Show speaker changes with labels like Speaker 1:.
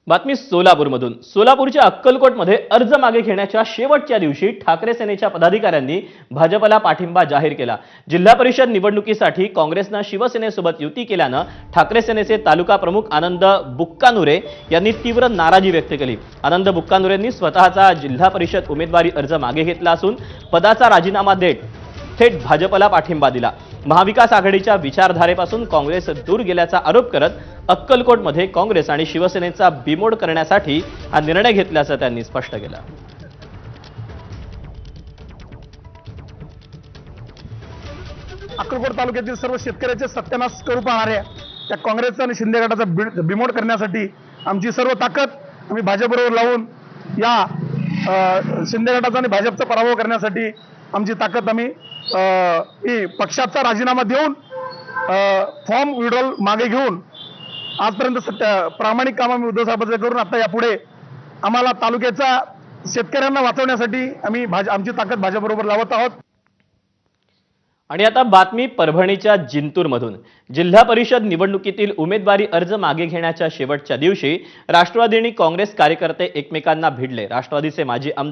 Speaker 1: बातमी सोलापूरमधून। सोलापूरच्या अक्कलकोटमध्ये अर्ज मागे घेण्याच्या शेवटच्या दिवशी ठाकरे सेनेच्या पदाधिकाऱ्यांनी भाजपला पाठिंबा जाहीर केला। जिल्हा परिषद निवडणुकीसाठी काँग्रेसने शिवसेनेसोबत युती केल्यानं ठाकरे सेनेचे तालुका प्रमुख आनंद बुक्कानुरे यांनी तीव्र नाराजी व्यक्त केली। आनंद बुक्कानुरेंनी स्वतःचा जिल्हा परिषद उमेदवारी अर्ज मागे घेतला असून पदाचा राजीनामा देत थेट भाजपला पाठिंबा दिला। महाविकास आघाडीच्या विचारधारेपासून काँग्रेस दूर गेल्याचा आरोप करत अक्कलकोटमध्ये काँग्रेस आणि शिवसेनेचा बिमोड करण्यासाठी हा निर्णय घेतल्याचं त्यांनी स्पष्ट केलं।
Speaker 2: अक्कलकोट तालुक्यातील सर्व शेतकऱ्याचे सत्यानाश करू पाहणाऱ्या त्या काँग्रेस आणि शिंदे गटाचा बिमोड करण्यासाठी आमची सर्व ताकद आम्ही भाजपबरोबर लावून या शिंदे गटाचा आणि भाजपचा पराभव करण्यासाठी आमची ताकद आम्ही पक्षाचा राजीनामा देऊन फॉर्म विड्रॉल मागे घेऊन आजपर्यंत प्रामाणिक काम आम्ही उद्धव साहेबांचे करून आता यापुढे आम्हाला तालुक्याचा शेतकऱ्यांना वाचवण्यासाठी आम्ही आमची ताकद भाजपबरोबर लावत आहोत।
Speaker 1: आणि आता बातमी परभणीच्या जिंतूरमधून। जिल्हा परिषद निवडणुकीतील उमेदवारी अर्ज मागे घेण्याच्या शेवटच्या दिवशी राष्ट्रवादी आणि काँग्रेस कार्यकर्ते एकमेकांना भिडले। राष्ट्रवादीचे माजी आमदार